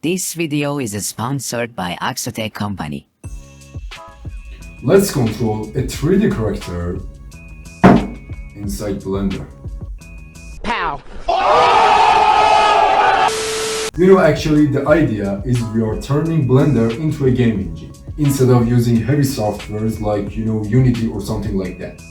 This video is sponsored by Axotech company. Let's control a 3D character inside Blender. Pow! Actually the idea is we are turning Blender into a game engine instead of using heavy softwares like Unity or something like that.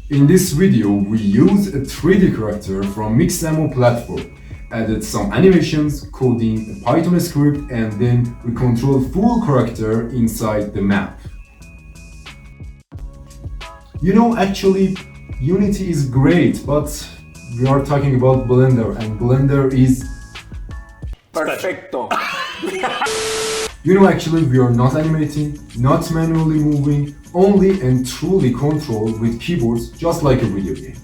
In this video we use a 3D character from Mixamo platform, added some animations, coding a Python script, and then we control full character inside the map. Actually Unity is great, but we are talking about Blender, and Blender is Perfecto! Actually we are not animating, not manually moving, only and truly controlled with keyboards, just like a video game.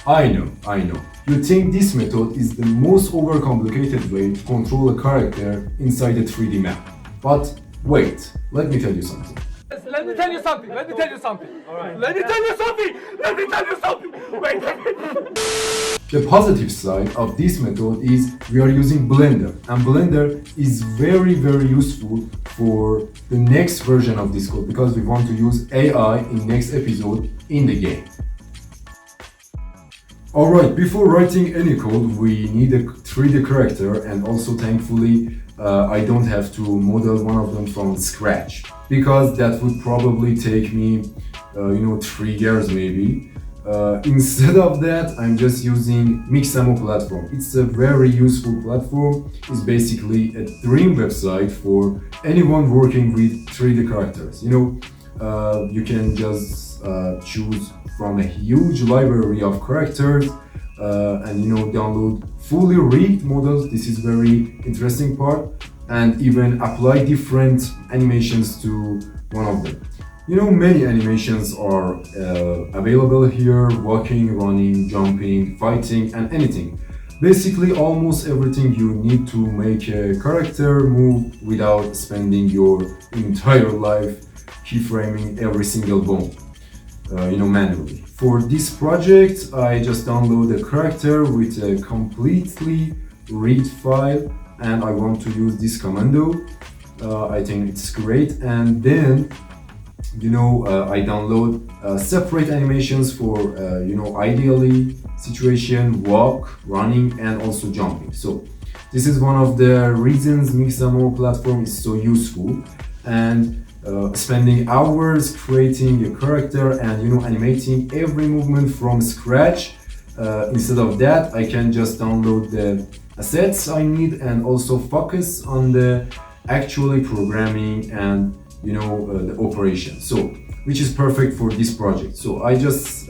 I know. You think this method is the most overcomplicated way to control a character inside a 3D map. But wait, let me tell you something. Let me tell you something. Wait a minute. The positive side of this method is we are using Blender, and Blender is very useful for the next version of this code because we want to use AI in next episode in the game. Alright, before writing any code we need a 3D character, and also thankfully I don't have to model one of them from scratch, because that would probably take me 3 years maybe. Instead of that, I'm just using Mixamo platform. It's a very useful platform. It's basically a dream website for anyone working with 3D characters. You can just choose from a huge library of characters and download fully rigged models. This is very interesting part, and even apply different animations to one of them. Many animations are available here: walking, running, jumping, fighting, and anything. Basically almost everything you need to make a character move without spending your entire life keyframing every single bone manually. For this project I just download a character with a completely rigged file, and I want to use this commando. I think it's great, and then I download separate animations for ideally situation, walk, running, and also jumping. So this is one of the reasons Mixamo platform is so useful, and spending hours creating a character and animating every movement from scratch. Instead of that, I can just download the assets I need and also focus on the actually programming and the operation, so which is perfect for this project. So I just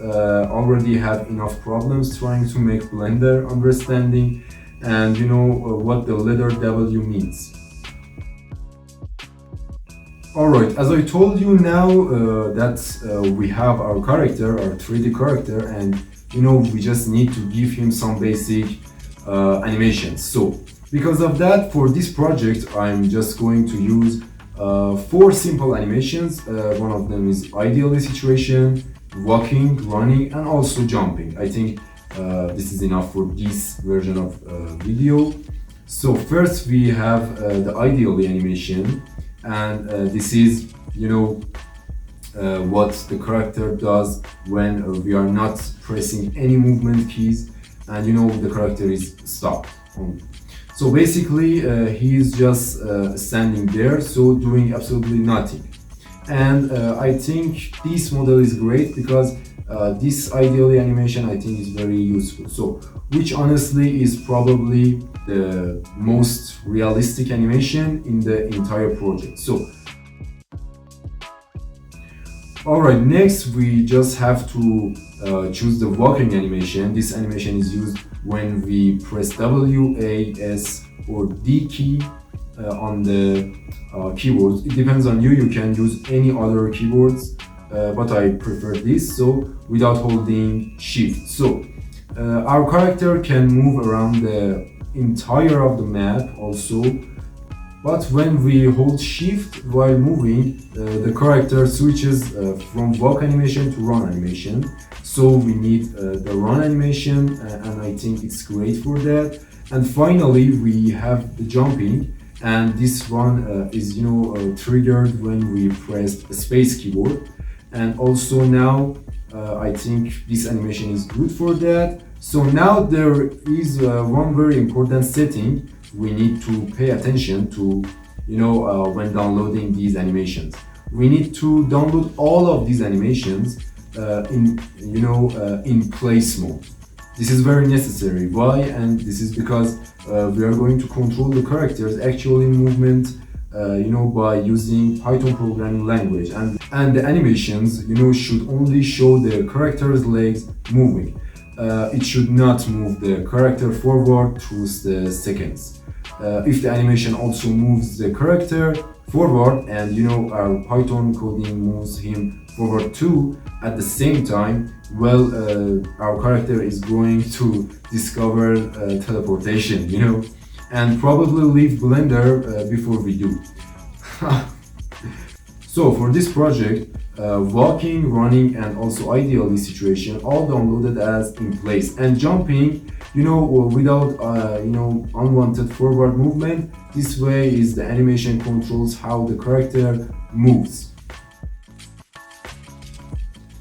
already have enough problems trying to make Blender understanding and what the letter W means. Alright, as I told you now that we have our character, our 3D character, and we just need to give him some basic animations. So because of that, for this project I'm just going to use 4 simple animations. One of them is ideally situation, walking, running, and also jumping. I think this is enough for this version of video. So first we have the ideally animation, and this is what the character does when we are not pressing any movement keys, and the character is stopped. So basically he is just standing there, so doing absolutely nothing. And I think this model is great because this ideally animation I think is very useful. So which honestly is probably the most realistic animation in the entire project. So alright, next we just have to choose the walking animation. This animation is used when we press W, A, S or D key on the keyboards. It depends on you, you can use any other keyboards, but I prefer this, so without holding shift. So our character can move around the entire of the map also But when we hold shift while moving, the character switches from walk animation to run animation. So we need the run animation, and I think it's great for that. And finally, we have the jumping, and this one is triggered when we press the space keyboard. And also now I think this animation is good for that. So now there is one very important setting we need to pay attention to, when downloading these animations. We need to download all of these animations in place mode. This is very necessary. Why? And this is because we are going to control the characters actually in movement, by using Python programming language, and the animations, should only show the character's legs moving. It should not move the character forward through the seconds. If the animation also moves the character forward, and our Python coding moves him forward too at the same time, well, our character is going to discover teleportation, and probably leave Blender before we do. So for this project, walking, running, and also ideally situation all downloaded as in place, and jumping, without unwanted forward movement. This way is the animation controls how the character moves.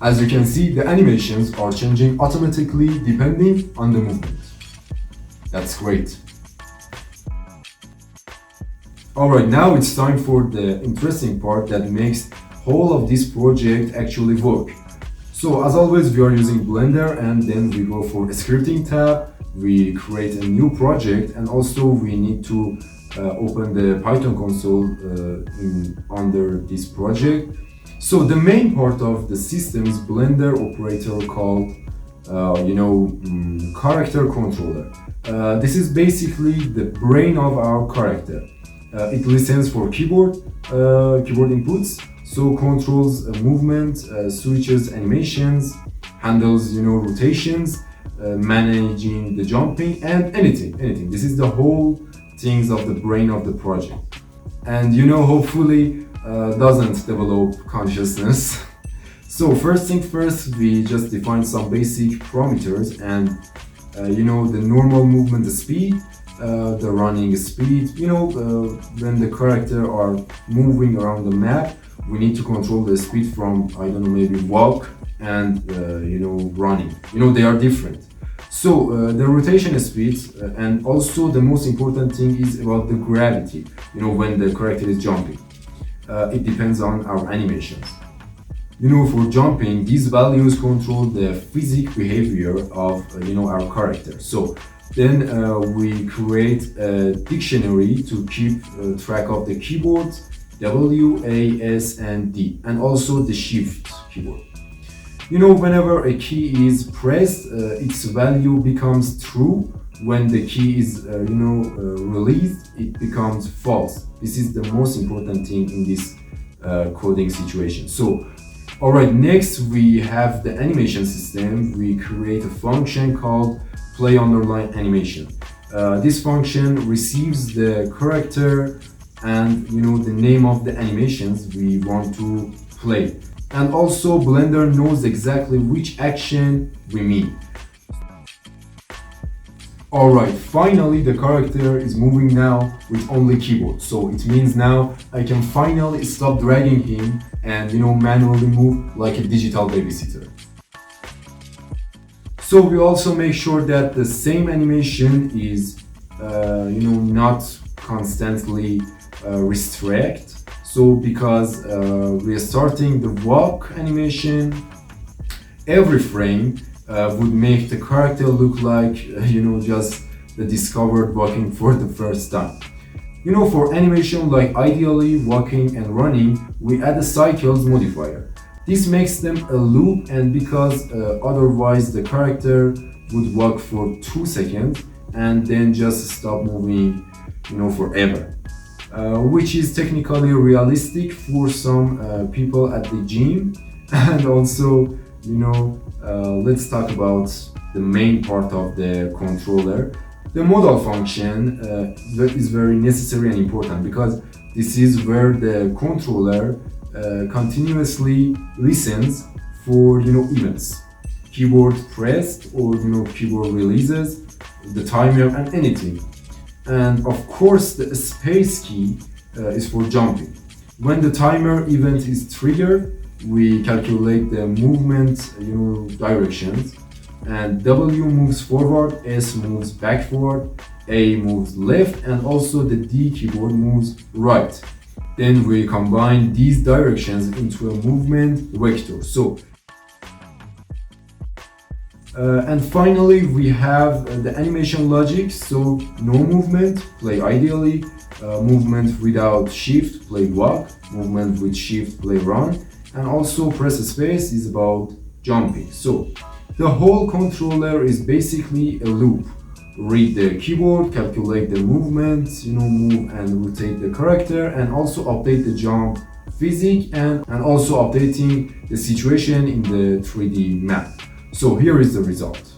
As you can see, the animations are changing automatically depending on the movement. That's great. Alright, now it's time for the interesting part that makes whole of this project actually work. So as always, we are using Blender, and then we go for a scripting tab, we create a new project, and also we need to open the Python console under this project. So the main part of the system is Blender operator called character controller. This is basically the brain of our character. It listens for keyboard inputs, so controls movement, switches animations, handles rotations, managing the jumping, and anything. This is the whole things of the brain of the project. And hopefully doesn't develop consciousness. So first thing first, we just define some basic parameters, and the normal movement speed, the running speed. When the character are moving around the map, we need to control the speed from, maybe walk and running. They are different. So the rotation speed, and also the most important thing is about the gravity, when the character is jumping. It depends on our animations. For jumping, these values control the physical behavior of our character. So then we create a dictionary to keep track of the keyboards W, A, S, and D, and also the shift keyboard. Whenever a key is pressed, its value becomes true. When the key is released, it becomes false. This is the most important thing in this coding situation. So alright, next we have the animation system. We create a function called play_animation. This function receives the character and the name of the animations we want to play. And also Blender knows exactly which action we mean. Alright, finally the character is moving now with only keyboard. So it means now I can finally stop dragging him and manually move like a digital babysitter. So we also make sure that the same animation is not constantly restrict. So because we are starting the walk animation, every frame would make the character look like just the discovered walking for the first time. For animation like ideally walking and running, we add a cycles modifier. This makes them a loop, and because otherwise the character would walk for 2 seconds and then just stop moving forever, which is technically realistic for some people at the gym. And also let's talk about the main part of the controller. The modal function that is very necessary and important because this is where the controller continuously listens for events, keyboard pressed or keyboard releases, the timer and anything. And of course the space key is for jumping. When the timer event is triggered, we calculate the movement directions, and W moves forward, S moves backward, A moves left, and also the D keyboard moves right. Then we combine these directions into a movement vector. And finally we have the animation logic. So no movement, play ideally. Movement without shift, play walk. Movement with shift, play run. And also press space is about jumping. So the whole controller is basically a loop. Read the keyboard, calculate the movement, move and rotate the character, and also update the jump physics and also updating the situation in the 3D map. So here is the result.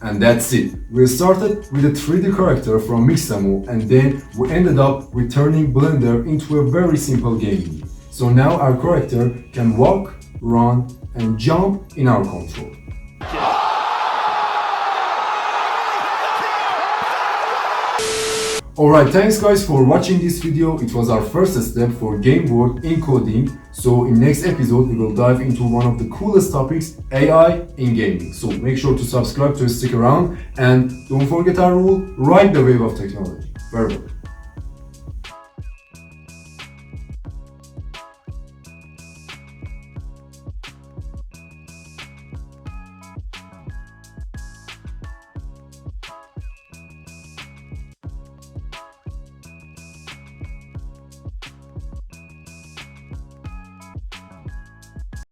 And that's it. We started with a 3D character from Mixamo and then we ended up returning Blender into a very simple game. So now our character can walk, run and jump in our control. Alright, thanks guys for watching this video. It was our first step for game world in coding. So in next episode we will dive into one of the coolest topics, AI in gaming. So make sure to subscribe to stick around and don't forget our rule, ride the wave of technology. Farewell.